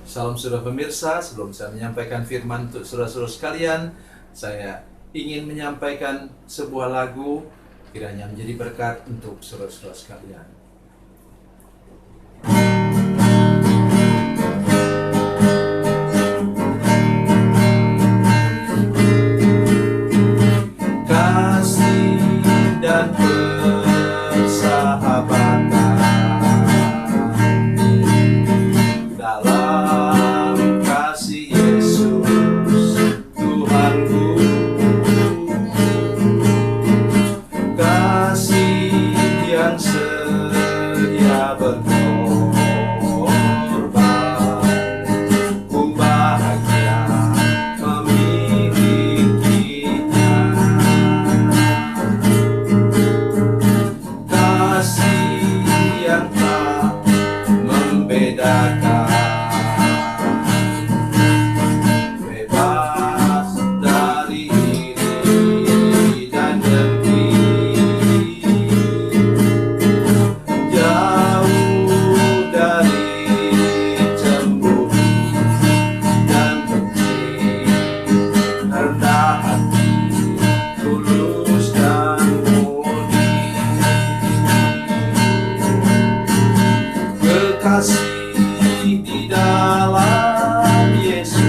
Salam saudara pemirsa, sebelum saya menyampaikan firman untuk saudara-saudara sekalian, saya ingin menyampaikan sebuah lagu kiranya menjadi berkat untuk saudara-saudara sekalian. Kasih dan persahabatan dalam kasih Yesus Tuhanku, kasih yang setia berkorban, ku bahagia memilikinya. Kasih yang tak membedakan, bebas dari iri dan dengki, jauh dari cemburu dan benci, rendah hati, tulus dan murni. Kekasih di dalam Yesus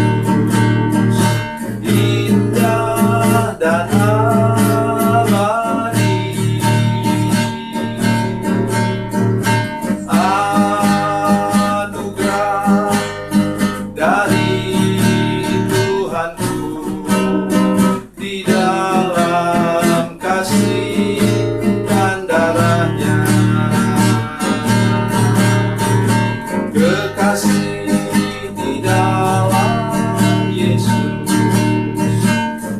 indah dan abadi. Anugerah dari Tuhanku di dalam kasih dan darahnya. Kekasih di dalam Yesus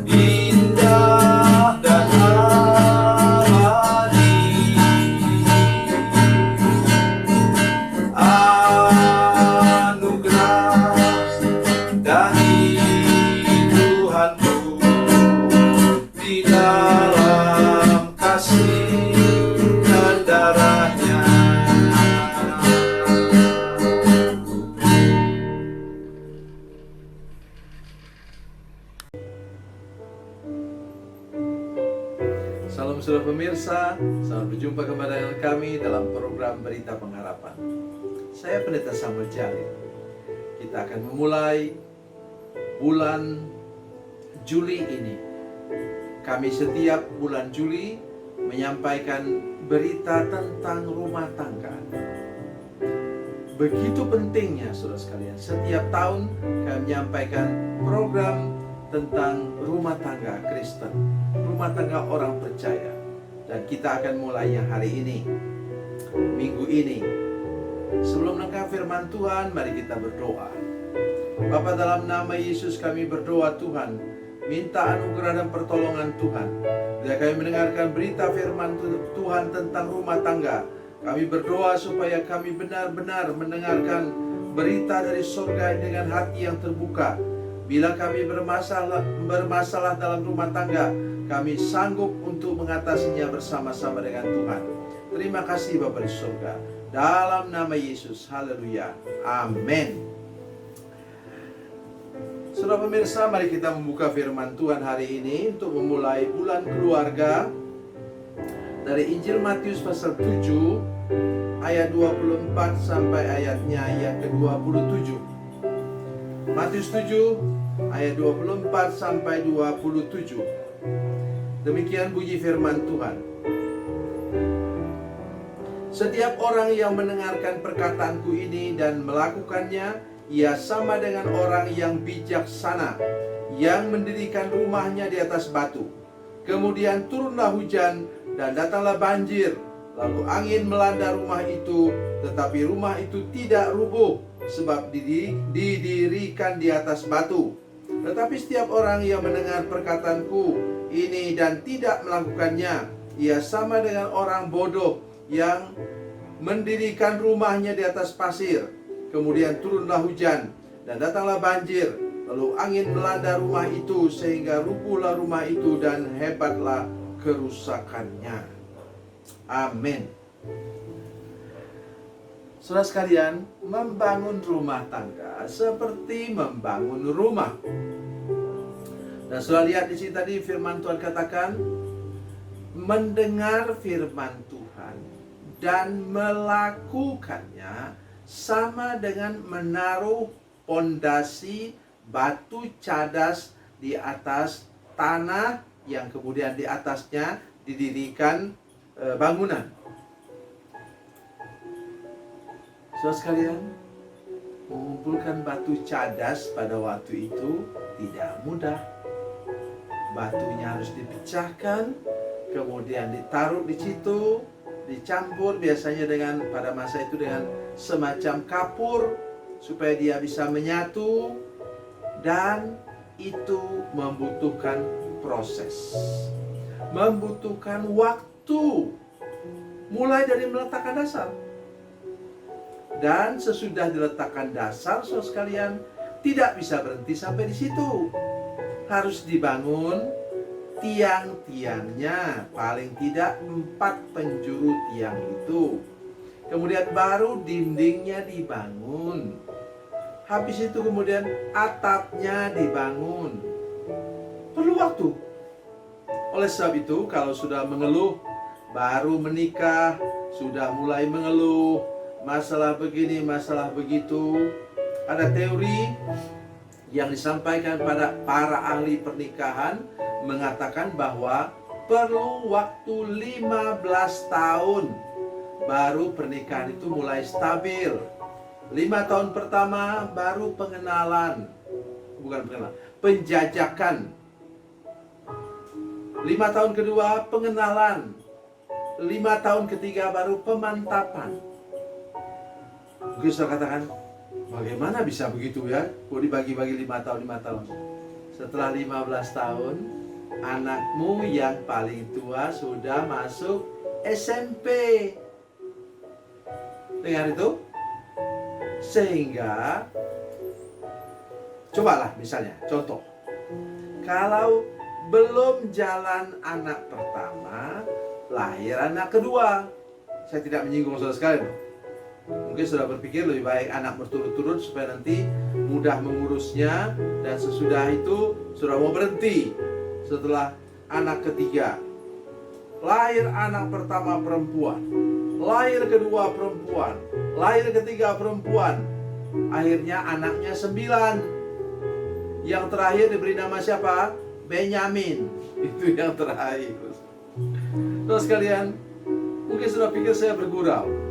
indah dan abadi. Anugerah dari Tuhanku di dalam kasih dan darahnya. Salam saudara pemirsa, selamat berjumpa kembali dengan kami dalam program Berita Pengharapan. Saya Pendeta Samuel Jalil. Kita akan memulai bulan Juli ini. Kami setiap bulan Juli menyampaikan berita tentang rumah tangga. Begitu pentingnya saudara sekalian, setiap tahun kami menyampaikan program tentang rumah tangga Kristen, rumah tangga orang percaya. Dan kita akan mulai yang hari ini, minggu ini. Sebelum mendengar firman Tuhan, mari kita berdoa. Bapa, dalam nama Yesus kami berdoa Tuhan, minta anugerah dan pertolongan Tuhan. Bila kami mendengarkan berita firman Tuhan tentang rumah tangga, kami berdoa supaya kami benar-benar mendengarkan berita dari surga dengan hati yang terbuka. Bila kami bermasalah dalam rumah tangga, kami sanggup untuk mengatasinya bersama-sama dengan Tuhan. Terima kasih Bapa di surga. Dalam nama Yesus, haleluya, amin. Saudara pemirsa, mari kita membuka firman Tuhan hari ini untuk memulai bulan keluarga dari Injil Matius pasal 7 ayat 24 sampai ayatnya yang ke-27. Matius 7 ayat 24 sampai 27. Demikian bunyi firman Tuhan. Setiap orang yang mendengarkan perkataanku ini dan melakukannya, ia sama dengan orang yang bijaksana yang mendirikan rumahnya di atas batu. Kemudian turunlah hujan dan datanglah banjir, lalu angin melanda rumah itu, tetapi rumah itu tidak rubuh sebab didirikan di atas batu. Tetapi setiap orang yang mendengar perkataanku ini dan tidak melakukannya, ia sama dengan orang bodoh yang mendirikan rumahnya di atas pasir. Kemudian turunlah hujan dan datanglah banjir, lalu angin melanda rumah itu sehingga rubuhlah rumah itu dan hebatlah kerusakannya. Amin. Saudara sekalian, membangun rumah tangga seperti membangun rumah. Dan saudara lihat di sini tadi firman Tuhan katakan, mendengar firman Tuhan dan melakukannya sama dengan menaruh pondasi batu cadas di atas tanah yang kemudian di atasnya didirikan bangunan. Saudara sekalian, mengumpulkan batu cadas pada waktu itu tidak mudah. Batunya harus dipecahkan, kemudian ditaruh di situ, dicampur biasanya dengan pada masa itu dengan semacam kapur supaya dia bisa menyatu, dan itu membutuhkan proses, membutuhkan waktu, mulai dari meletakkan dasar. Dan sesudah diletakkan dasar, saudara sekalian, tidak bisa berhenti sampai di situ. Harus dibangun tiang-tiangnya, paling tidak 4 penjuru tiang itu. Kemudian baru dindingnya dibangun. Habis itu kemudian atapnya dibangun. Perlu waktu. Oleh sebab itu, kalau sudah mengeluh, baru menikah, sudah mulai mengeluh, masalah begini, masalah begitu. Ada teori yang disampaikan pada para ahli pernikahan mengatakan bahwa perlu waktu 15 tahun baru pernikahan itu mulai stabil. 5 tahun pertama baru pengenalan, bukan pengenalan, penjajakan. 5 tahun kedua pengenalan. 5 tahun ketiga baru pemantapan. Mungkin saya katakan, bagaimana bisa begitu ya? Kok dibagi-bagi 5 tahun, 5 tahun. Setelah 15 tahun, anakmu yang paling tua sudah masuk SMP. Dengar itu? Sehingga, cobalah misalnya, contoh. Kalau belum jalan anak pertama, lahir anak kedua. Saya tidak menyinggung saudara sekalian. Mungkin sudah berpikir lebih baik anak berturut-turut supaya nanti mudah mengurusnya, dan sesudah itu sudah mau berhenti. Setelah anak ketiga, lahir anak pertama perempuan, lahir kedua perempuan, lahir ketiga perempuan, akhirnya anaknya 9. Yang terakhir diberi nama siapa? Benyamin. Itu yang terakhir. Terus sekalian, mungkin sudah pikir saya bergurau.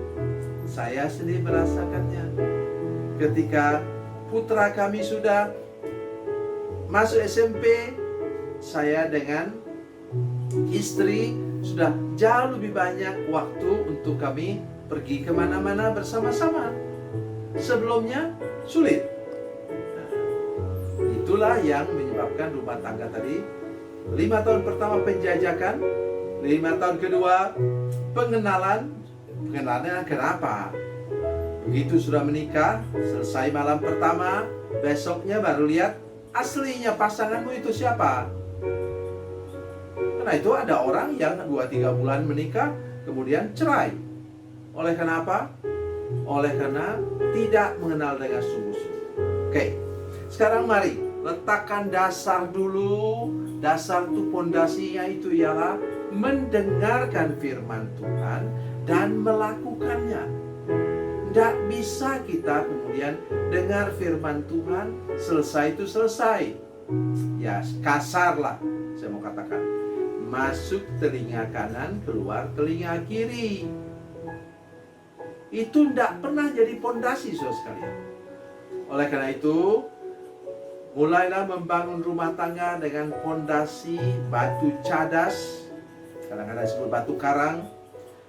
Saya sendiri merasakannya. Ketika putra kami sudah masuk SMP, saya dengan istri sudah jauh lebih banyak waktu untuk kami pergi kemana-mana bersama-sama. Sebelumnya sulit. Nah, itulah yang menyebabkan rumah tangga tadi 5 tahun pertama penjajakan, 5 tahun kedua pengenalan. Pengenalannya kenapa? Begitu sudah menikah, selesai malam pertama, besoknya baru lihat aslinya pasanganmu itu siapa. Karena itu ada orang yang 2-3 bulan menikah, kemudian cerai. Oleh kenapa? Oleh karena tidak mengenal dengan sungguh-sungguh. Oke, sekarang mari letakkan dasar dulu. Dasar itu pondasinya itu ialah mendengarkan firman Tuhan dan melakukannya. Tidak bisa kita kemudian dengar firman Tuhan, selesai itu selesai. Ya, kasarlah saya mau katakan. Masuk telinga kanan, keluar telinga kiri. Itu tidak pernah jadi pondasi, saudara sekalian. Oleh karena itu, mulailah membangun rumah tangga dengan pondasi batu cadas, kadang-kadang disebut batu karang.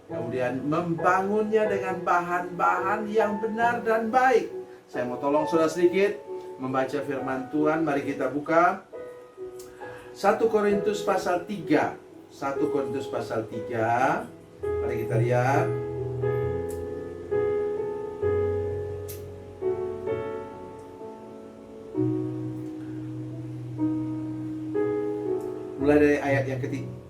Kemudian membangunnya dengan bahan-bahan yang benar dan baik. Saya mau tolong saudara sedikit membaca firman Tuhan. Mari kita buka 1 Korintus pasal 3. 1 Korintus pasal 3. Mari kita lihat. Mulai dari ayat yang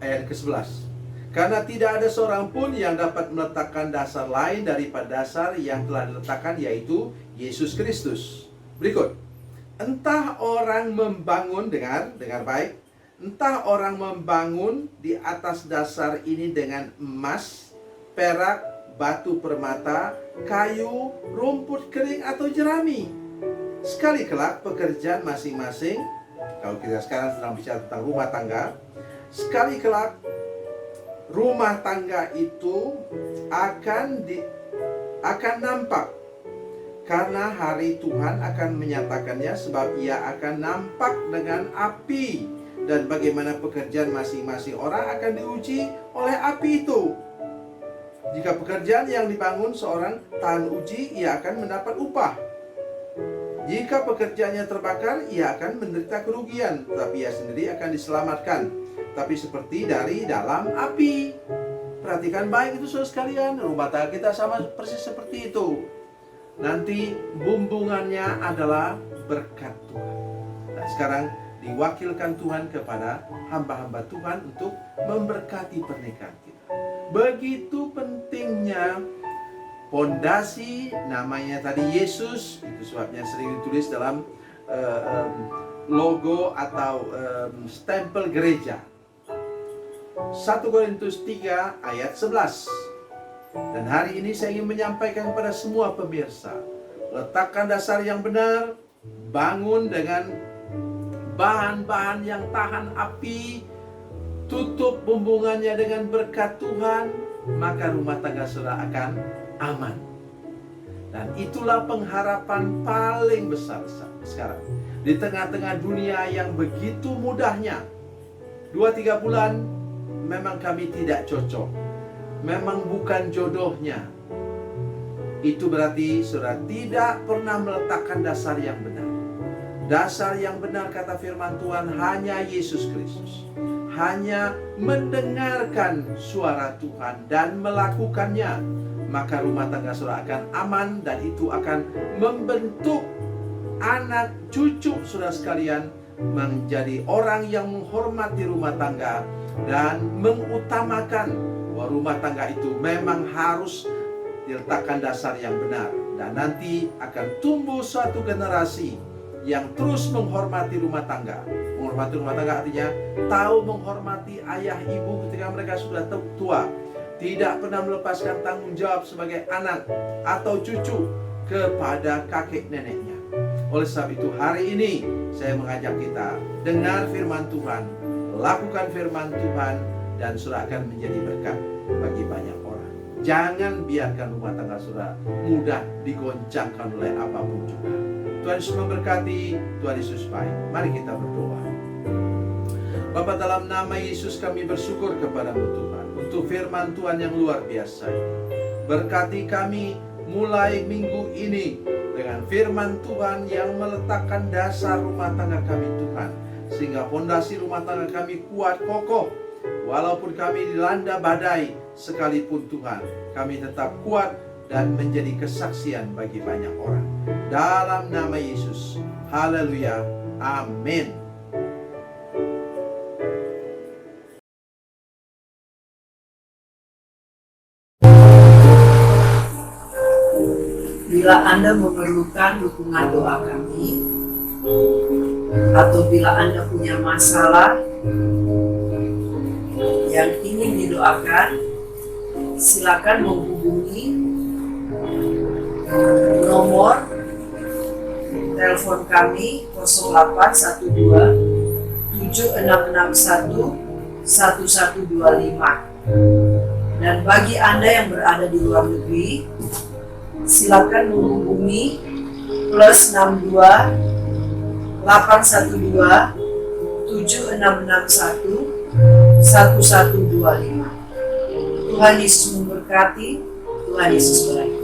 ayat ke-11. Karena tidak ada seorang pun yang dapat meletakkan dasar lain daripada dasar yang telah diletakkan, yaitu Yesus Kristus. Berikut. Entah orang membangun, dengar baik, entah orang membangun di atas dasar ini dengan emas, perak, batu permata, kayu, rumput kering atau jerami. Sekali kelak pekerjaan masing-masing, kalau kita sekarang sedang bicara tentang rumah tangga, sekali kelak rumah tangga itu akan nampak, karena hari Tuhan akan menyatakannya, sebab ia akan nampak dengan api, dan bagaimana pekerjaan masing-masing orang akan diuji oleh api itu. Jika pekerjaan yang dibangun seorang tahan uji, ia akan mendapat upah. Jika pekerjaannya terbakar, ia akan menderita kerugian, tetapi ia sendiri akan diselamatkan, tapi seperti dari dalam api. Perhatikan baik itu saudara sekalian, rumah tangga kita sama persis seperti itu. Nanti bumbungannya adalah berkat Tuhan. Nah, sekarang diwakilkan Tuhan kepada hamba-hamba Tuhan untuk memberkati pernikahan kita. Begitu pentingnya pondasi, namanya tadi Yesus, itu sebabnya sering ditulis dalam logo atau stempel gereja. 1 Korintus 3 ayat 11. Dan hari ini saya ingin menyampaikan kepada semua pemirsa, letakkan dasar yang benar, bangun dengan bahan-bahan yang tahan api, tutup bumbungannya dengan berkat Tuhan, maka rumah tangga saudara akan aman. Dan itulah pengharapan paling besar sekarang. Di tengah-tengah dunia yang begitu mudahnya, 2-3 bulan memang kami tidak cocok, memang bukan jodohnya. Itu berarti saudara tidak pernah meletakkan dasar yang benar. Dasar yang benar, kata firman Tuhan, hanya Yesus Kristus. Hanya mendengarkan suara Tuhan dan melakukannya, maka rumah tangga saudara akan aman, dan itu akan membentuk anak cucu saudara sekalian menjadi orang yang menghormati rumah tangga dan mengutamakan bahwa rumah tangga itu memang harus diletakkan dasar yang benar, dan nanti akan tumbuh suatu generasi yang terus menghormati rumah tangga. Menghormati rumah tangga artinya tahu menghormati ayah ibu ketika mereka sudah tua, tidak pernah melepaskan tanggung jawab sebagai anak atau cucu kepada kakek neneknya. Oleh sebab itu hari ini saya mengajak kita dengar firman Tuhan, lakukan firman Tuhan, dan saudara akan menjadi berkat bagi banyak orang. Jangan biarkan rumah tangga saudara mudah digoncangkan oleh apapun juga. Tuhan Yesus memberkati, Tuhan Yesus baik. Mari kita berdoa. Bapa, dalam nama Yesus kami bersyukur kepada-Mu Tuhan untuk firman Tuhan yang luar biasa. Berkati kami mulai minggu ini dengan firman Tuhan yang meletakkan dasar rumah tangga kami Tuhan, sehingga fondasi rumah tangga kami kuat kokoh. Walaupun kami dilanda badai sekalipun Tuhan, kami tetap kuat dan menjadi kesaksian bagi banyak orang. Dalam nama Yesus, haleluya, amin. Bila Anda memerlukan dukungan doa kami, atau bila Anda punya masalah yang ingin didoakan, silakan menghubungi nomor telepon kami 0812 7661 1125. Dan bagi Anda yang berada di luar negeri, silakan menghubungi +62 812 7661 1125. Tuhan Yesus memberkati, Tuhan Yesus berkati.